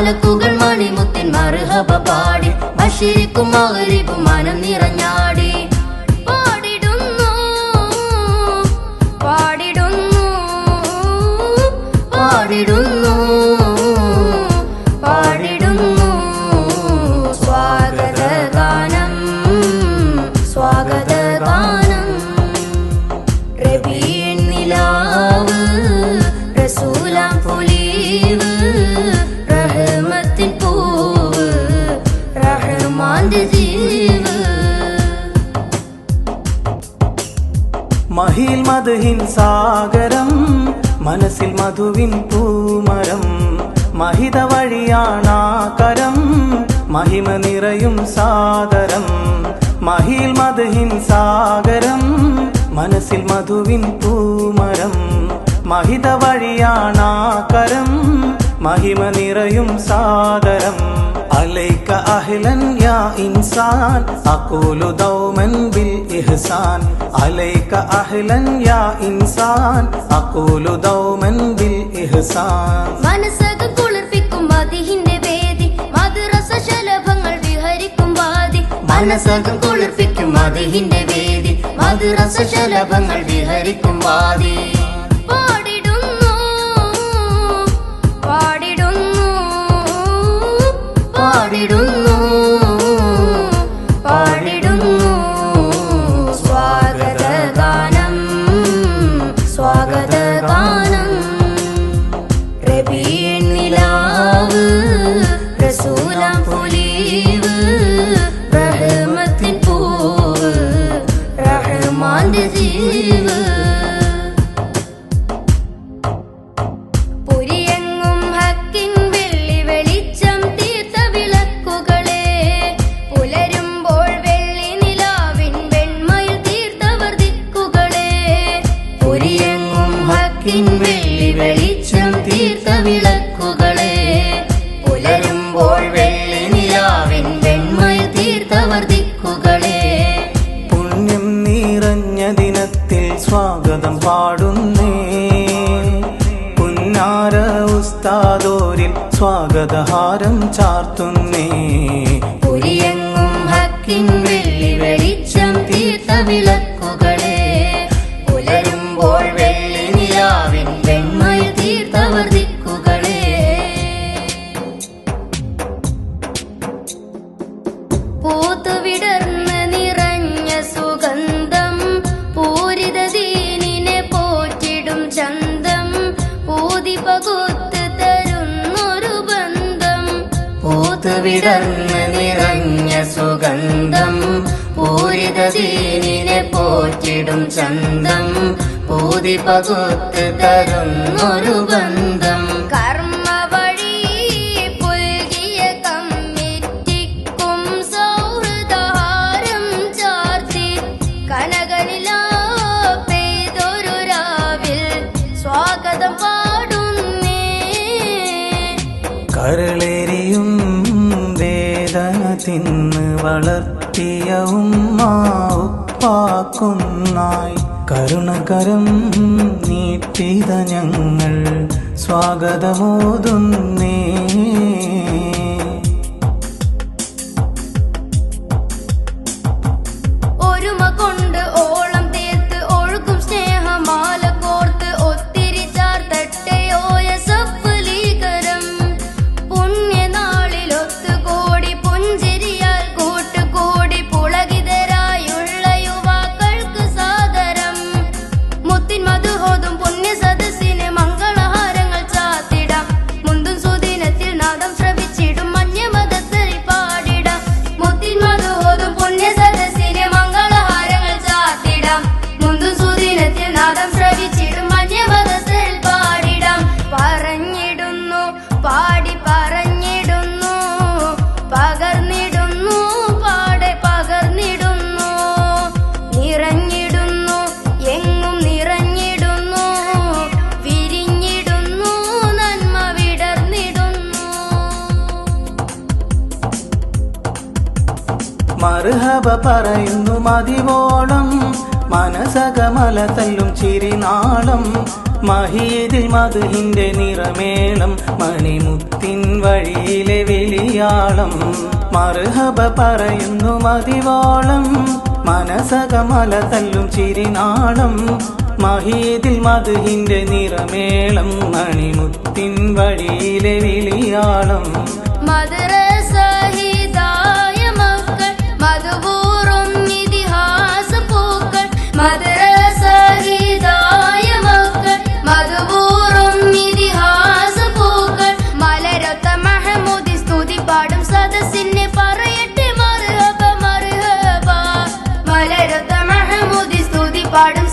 മലക്കുകൾ മണിമുത്തിൻ മർഹബ പാടി ബഷീരിക്കും മഗ്രിബും മനം നിറഞ്ഞാടി പാടിടുന്നു പാടിടുന്നു പാടിടുന്നു പാടിടുന്നു സ്വാഗതഗാനം സ്വാഗതഗാനം റബീഉൻ നിലാവ് റസൂലാം പൊലിവ് റഹ്മത്തിൻ പൂവ് റഹ്മാന്റെ ജീവ് മഹിൽ മദ്ഹിൻ സാഗരം മനസ്സിൽ മധുവിൻ പൂമരം മഹിത വഴിയാണാകരം മഹിമ നിറയും സാദരം മഹിൽ മദ്ഹിൻ സാഗരം മനസ്സിൽ മധുവിൻ പൂമരം മഹിത വഴിയാണാകരം മഹിമ നിറയും സാദരം അലൈക അഹ്ലൻ യാ ഇൻസാൻ അഖൂലു ദൗമൻ ബിൽ ഇഹ്സാൻ അലൈക അഹ്ലൻ യാ ഇൻസാൻ അഖൂലു ദൗമൻ ബിൽ ഇഹ്സാൻ മനസ്സകം കുളിർപ്പിക്കും മദിഹിന്റെ വേദി മദ്രസ ശലഭങ്ങൾ വിഹരിക്കും വാദി മനസ്സകം കുളിർപ്പിക്കും മദിഹിന്റെ വേദി മദ്രസ ശലഭങ്ങൾ വിഹരിക്കും വാദി പാടിടുന്നു പാടിടുന്നു പാടിടുന്നു പാടിടുന്നു സ്വാഗതഗാനം സ്വാഗതഗാനം റബീഉൻ നിലാവ് റസൂലാം പൊലിവ് റഹ്മത്തിൻ പൂവ് റഹ്മാന്റെ ജീവ് പുരിയെങ്ങും ഹക്കിൻ വെള്ളി വെളിച്ചം തീർത്ത വിളക്കുകളെ പുലരുമ്പോൾ വെള്ളി നിലാവിൻ വെണ്മയിൽ തീർത്തവർ ദിക്കുകളെ പുരിയെങ്ങും ഹക്കിൻ വെള്ളി വെളിച്ചം തീർത്ത വിളക്കുകളെ പുലരുമ്പോൾ വെള്ളി നിലാവിൻ വെണ്മയിൽ തീർത്തവർ ദിക്കുകളെ പുണ്യം നിറഞ്ഞ ദിനത്തിൽ സ്വാഗതം പാടുന്നേ പുന്നാര ഉസ്താദോരിൽ സ്വാഗതഹാരം ചാർത്തുന്നേ പുരിയെങ്ങും ഹക്കിൻ വെള്ളി വെളിച്ചം തീർത്ത വിളക്കുകളെ പുലരുമ്പോൾ വെള്ളി നിലാവിൻ വെണ്മയിൽ തീർത്തവർ ദിക്കുകളെ പൂത്തുവിടർന്ന് നിറഞ്ഞ സുഗന്ധം പൂരിത ദീനിനെ പോറ്റിടും ചന്തം പൂതി പകുത്ത് തരുന്നൊരു ബന്ധം പൂത്തുവിടർന്ന് നിറഞ്ഞ സുഗന്ധം പൂരിത ദീനിനെ പോറ്റിടും ചന്തം പൂതി പകുത്ത് തരുന്നൊരു ബന്ധം കർമ്മ വഴി പുൽകിയ കമ്മിറ്റിക്കും സൗഹൃദഹാരം ചാർത്തി കനകനിലാ പെയ്തൊരു രാവിൽ സ്വാഗതം പാടുന്നേ കരളേരിയും വേദന തിന്ന് വളർത്തിയ ഉമ്മ ഉപ്പാക്കുന്നായി കരുണകരം നീട്ടിത ഞങ്ങൾ സ്വാഗതമോതുന്നേ ഒരുമ കൊണ്ട് ഓളം തീർത്ത് ഒഴുകും സ്നേഹമാല കോർത്ത് ഒത്തിരി ചാർത്തട്ടയോയ സഫലീകരം പുണ്യനാളിലൊത്തുകൂടി പുഞ്ചിരിയാൽ കൂട്ടുകൂടി പുളകിതരായുള്ള യുവാക്കൾക്ക് സാദരം മുത്തിൻ മധുഹോതും പുണ്യ സദസ്സിന് മംഗളഹാരങ്ങൾ ചാത്തിടാം മുന്തും സുദിനത്തിൽ നാദം ശ്രവിച്ചിടും മഞ്ഞമതത്തിൽ പാടിടാം മുത്തിൻ മധുഹോതും പുണ്യ സദസ്സിന് മംഗളഹാരങ്ങൾ ചാത്തിടാം മുന്തും സുദിനത്തിൽ നാദം ശ്രവിച്ചിടും മഞ്ഞമതത്തിൽ പാടിടാം പറഞ്ഞിടുന്നു പാടി പറഞ്ഞിടുന്നു പകർന്നിടുന്നു പാടെ പകർന്നിടുന്നു നിറഞ്ഞിടുന്നു എങ്ങും നിറഞ്ഞിടുന്നു വിരിഞ്ഞിടുന്നു നന്മ വിടർന്നിടുന്നു മർഹബ പറയുന്നു മതിവോളം മനസകമല തല്ലും ചിരിനാളം മഹീദിൽ മധുഹിന്റെ നിറമേളം മണിമുത്തിൻ വഴിയിലെ വിളിയാളം മർഹബ പറയുന്നു മതിവോളം മനസകമല തല്ലും ചിരിനാളം മഹീദിൽ മധുഹിന്റെ നിറമേളം മണിമുത്തിൻ വഴിയിലെ വിളിയാളം മദ്രസ ഹിദായ മക്കൾ മധുപൂറും ഇതിഹാസ പൂക്കൾ മദ്രസ ഹിദായ മക്കൾ മധുപൂറും ഇതിഹാസ പൂക്കൾ മലരൊത്ത മഹമൂദി സ്തുതി പാടും സദസ്സിനെ പറയട്ടെ മർഹബ മർഹബ മലരൊത്ത മഹമൂദി സ്തുതി പാടും